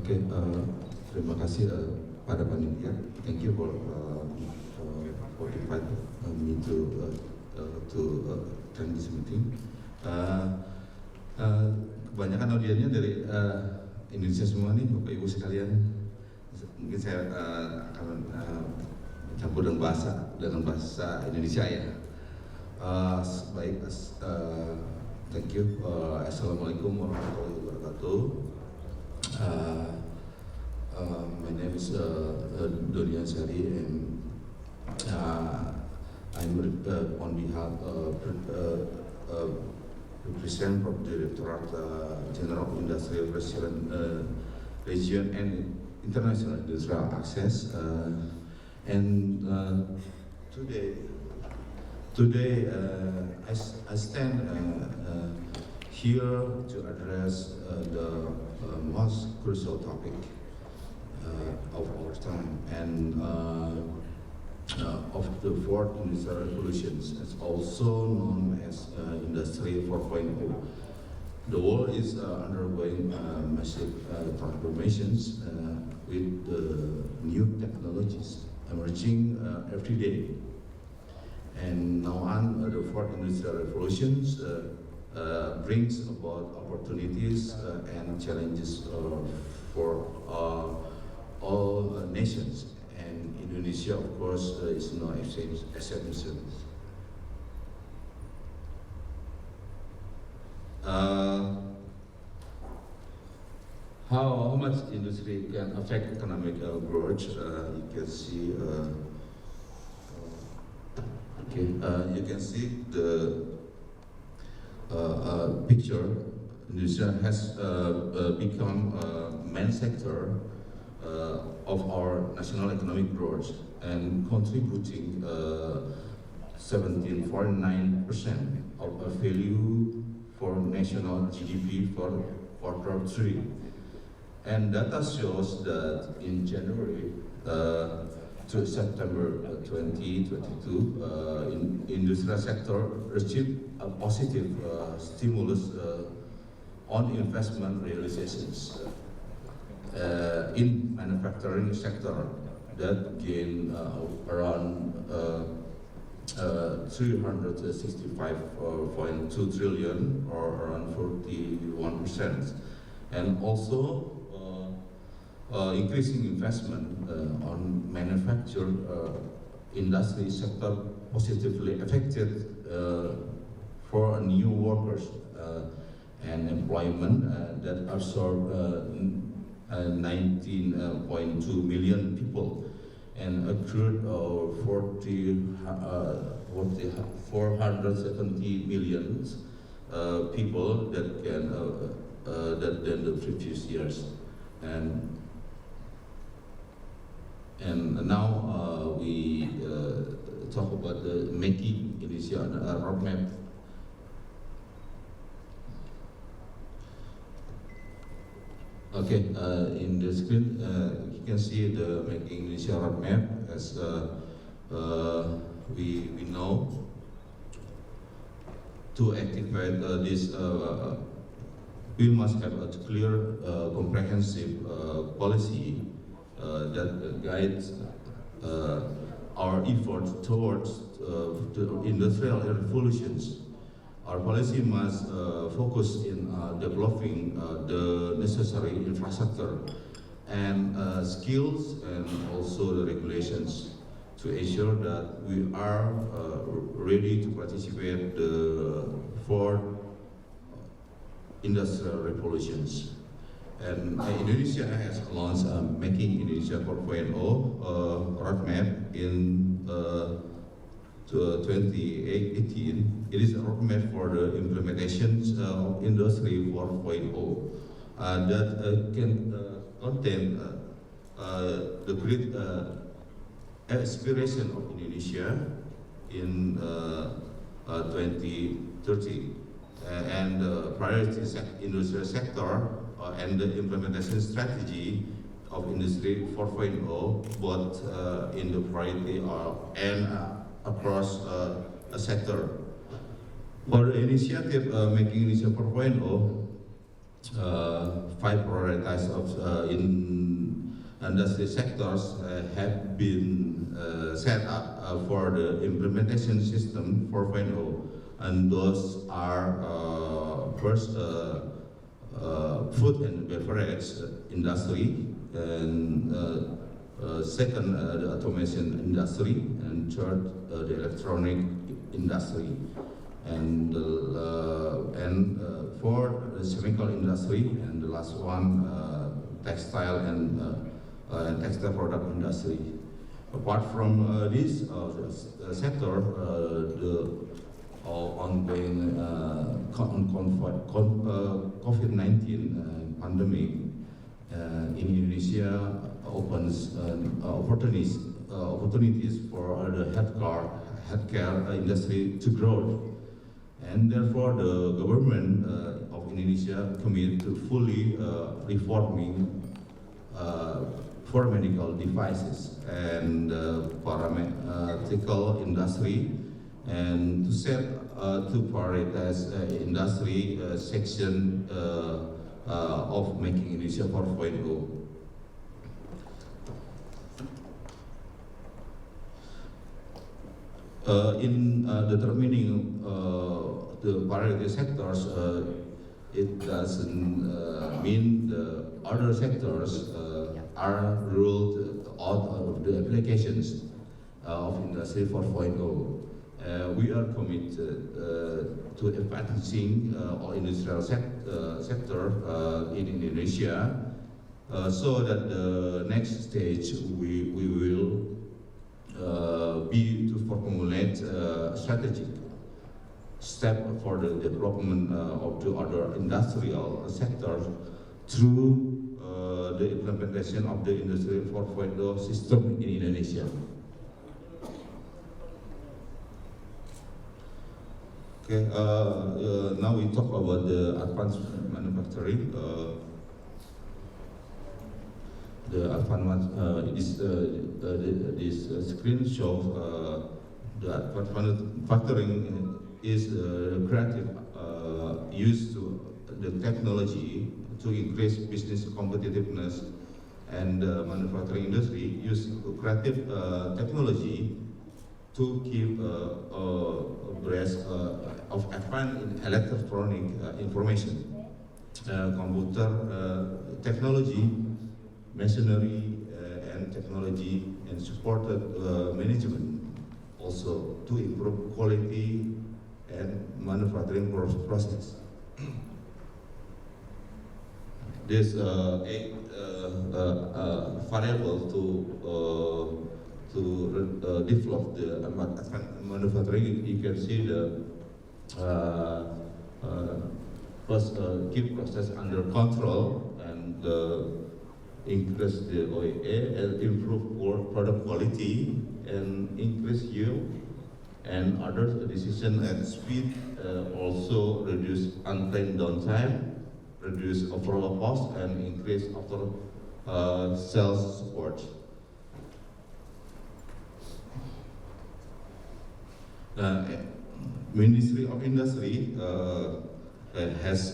Oke, terima kasih pada panitia. Thank you for invite me to attend this meeting. Kebanyakan audiennya dari Indonesia semua nih, Bapak Ibu sekalian. Mungkin saya akan campur dengan bahasa Indonesia ya. Baik, thank you. Assalamualaikum warahmatullahi wabarakatuh. My name is Donni Ansyari, and I'm on behalf represent from Directorate General Industrial Region and International Industrial Access. And today I stand here to address the most crucial topic of our time, and of the fourth industrial revolutions, it's also known as Industry 4.0. The world is undergoing massive transformations with new technologies emerging every day. And now on, the fourth industrial revolutions brings about opportunities and challenges for all nations. And Indonesia, of course, is no exception. How much industry can affect economic growth? You can see. You can see the picture. Indonesia has become a main sector of our national economic growth and contributing 17.9% of the value for national GDP for Q3. And data shows that in January to September 2022, industrial sector received a positive stimulus on investment realizations. In manufacturing sector that gained around 365.2 trillion, or around 41%, and also increasing investment on manufacturing industry sector positively affected for new workers and employment that absorbed 19.2 million people and accrued 470 million people that can than the previous years. And now we talk about the making Indonesia roadmap. Okay, in the screen you can see the making Indonesia roadmap. As we know, to activate this, we must have a clear, comprehensive policy that guides our efforts towards the industrial revolutions. Our policy must focus in developing the necessary infrastructure and skills, and also the regulations to ensure that we are ready to participate the fourth industrial revolutions. And Indonesia has launched Making Indonesia 4.0 roadmap in 2018. It is a roadmap for the implementation of Industry 4.0 that can contain the great aspiration of Indonesia in 2030 and the priority industrial sector and the implementation strategy of Industry 4.0, both in the priority and across a sector. For the initiative Making Indonesia 4.0, 5 prioritized in industry sectors have been set up for the implementation system 4.0, and those are first food and beverage industry, and second the automation industry, and third the electronic industry, and fourth the chemical industry, and the last one textile and textile product industry. Apart from this sector, the ongoing COVID-19 pandemic in Indonesia opens opportunities for the healthcare industry to grow, and therefore the government of Indonesia committed to fully reforming for medical devices and pharmaceutical industry, and to set to prioritize industry section of making Indonesia 4.0. In determining the priority sectors, it doesn't mean the other sectors are ruled out of the applications of Industry 4.0. We are committed to advancing all industrial sector in Indonesia, so that the next stage we will be to formulate strategic step for the development of the other industrial sectors through the implementation of the Industry 4.0 system in Indonesia. Okay, now we talk about the advanced manufacturing. The advanced this screen shows the advanced manufacturing is creative use to the technology to increase business competitiveness, and the manufacturing industry use creative technology to keep abreast of advanced in electronic information, computer technology, machinery and technology, and supported management, also to improve quality and manufacturing process. This variable to develop the manufacturing. You can see the first keep process under control, and increase the OEE and improve product quality and increase yield, and other decision and speed, also reduce unplanned downtime, reduce overall cost, and increase after sales support. Ministry of Industry has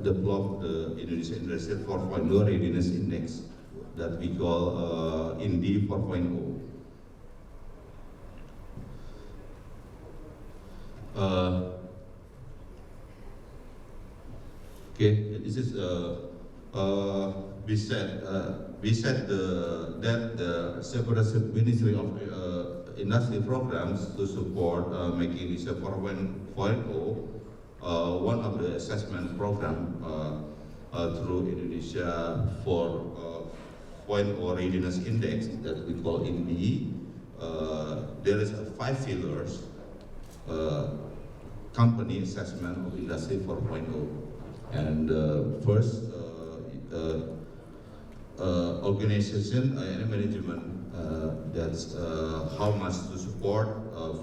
developed the Indonesian Industry 4.0 Readiness Index that we call INDI 4.0. Okay, this is we said that the separate Ministry of Industry programs to support making Indonesia 4.0. One of the assessment program through Indonesia 4.0 Readiness Index that we call INDI. There is 5 pillars company assessment of Industry 4.0, and first organization and management. That's how much to support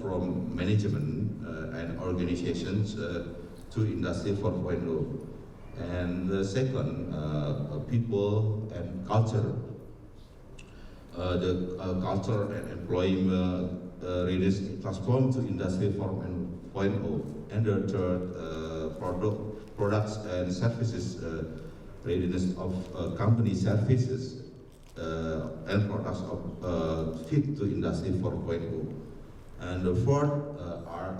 from management and organizations to Industry 4.0. And the second, people and culture. The culture and employment readiness transformed to Industry 4.0. And the third, products and services readiness of company services and products of fit to Industry 4.0. And the fourth are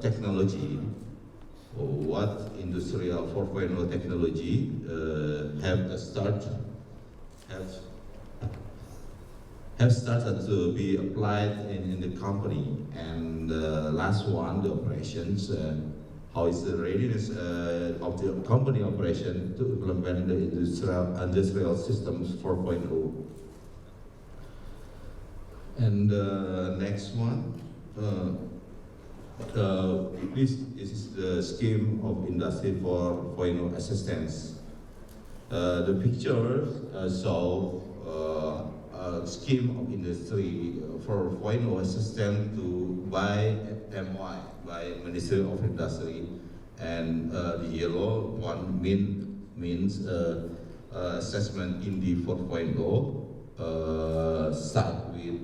technology. What Industrial 4.0 technology have started to be applied in the company. And last one, the operations. How is the readiness of the company operation to implement the industrial systems 4.0? And next one, this is the scheme of Industry 4.0 assistance. The pictures show a scheme of Industry 4.0 assistance to by MY, by Ministry of Industry, and the yellow one means assessment in the 4.0 start with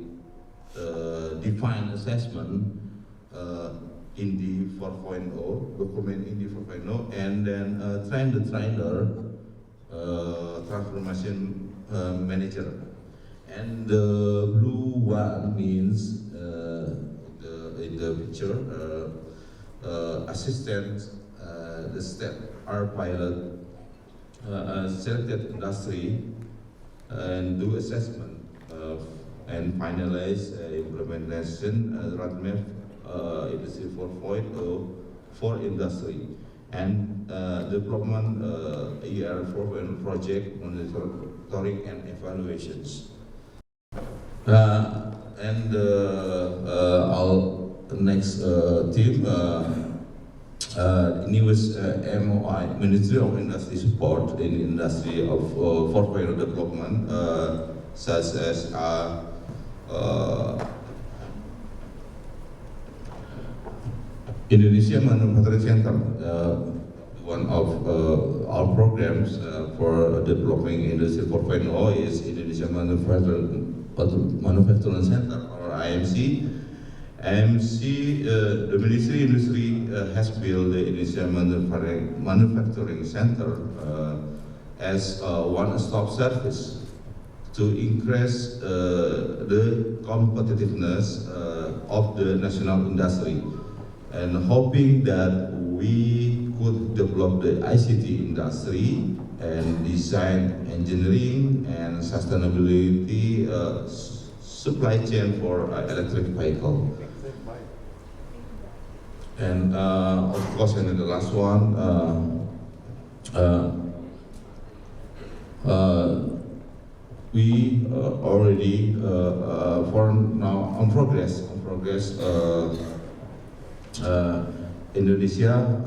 defined assessment in the 4.0 document in the 4.0, and then train the trainer, transformation manager. And the blue one means in the picture assistant, the step are pilot, selected industry, and do assessment and finalize implementation roadmap Industry 4.0 for industry, and development ER 4.0 project monitoring and evaluations. And our next team, newest MOI, Ministry of Industry support in industry of 4.0 development, such as Indonesian Manufacturing Center, one of our programs for developing Industry 4.0 is Indonesian Manufacturing Center, or IMC. IMC, the Ministry of Industry has built the Indonesian Manufacturing Center as a one-stop service to increase the competitiveness of the national industry, and hoping that we could develop the ICT industry and design, engineering, and sustainability supply chain for electric vehicle. And of course, and the last one, we already for now on progress. Indonesia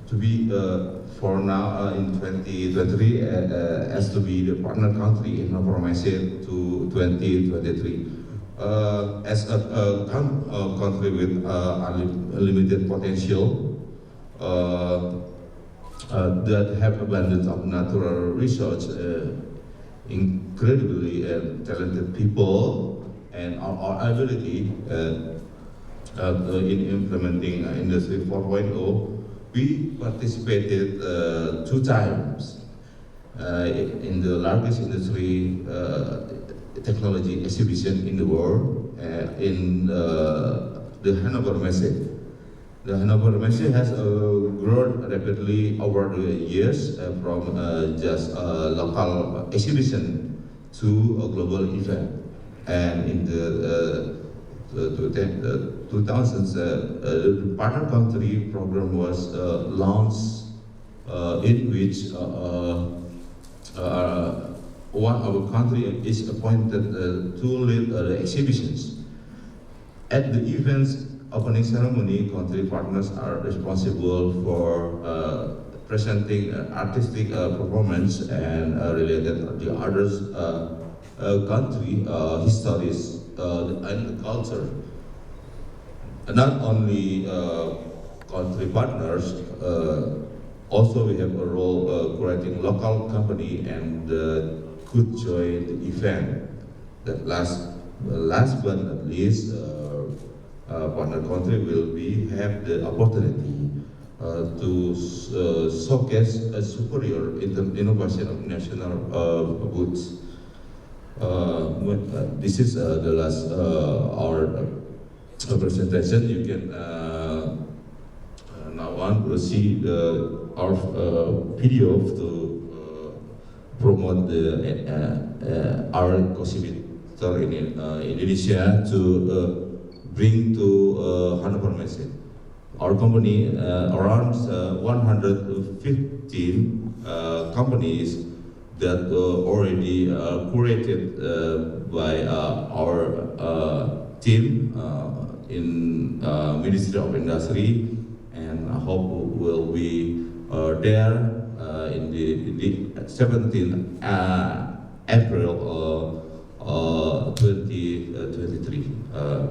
to be for now in 2023 as to be the partner country in information to 2023 as a country with unlimited potential that have abundance of natural resource, incredibly talented people, and our ability in implementing Industry 4.0. We participated 2 times in the largest industry technology exhibition in the world in the Hannover Messe. The Hannover Messe has grown rapidly over the years from just a local exhibition to a global event. And in the 2000s, the partner country program was launched, in which one of the country is appointed to lead the exhibitions. At the event's opening ceremony, country partners are responsible for presenting artistic performance and related to others country histories and the culture. Not only country partners, also we have a role creating local company and could join the event. That last but not least, partner country will have the opportunity to showcase a superior innovation of national goods. This is the last our presentation. You can now on to see our video to promote our 𝐄𝐲𝐲𝐬𝐚 in Indonesia to bring to Hannover Messe. Our company around 115 companies that already curated by our team in Ministry of Industry, and I hope will be there in the 17th April 2023.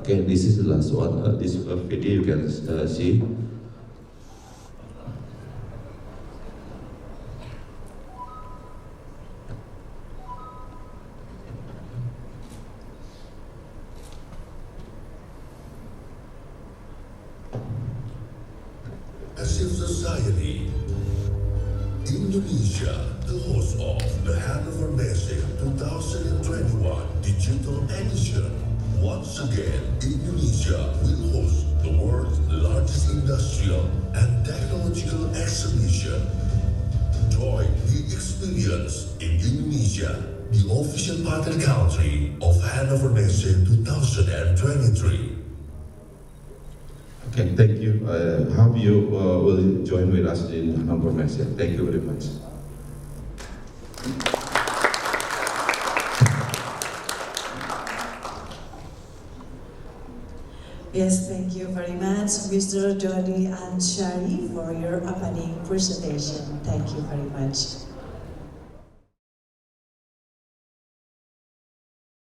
Okay, this is the last one. This video you can see. As a society, Indonesia, the host of the Hannover Messe 2021 Digital Edition. Once again, Indonesia will host the world's largest industrial and technological exhibition. Join the experience in Indonesia, the official partner country of Hannover Messe 2023. Okay, thank you. Hope you will join with us in Hannover Messe. Thank you very much. Yes, thank you very much, Mr. Donni Ansyari, for your opening presentation. Thank you very much.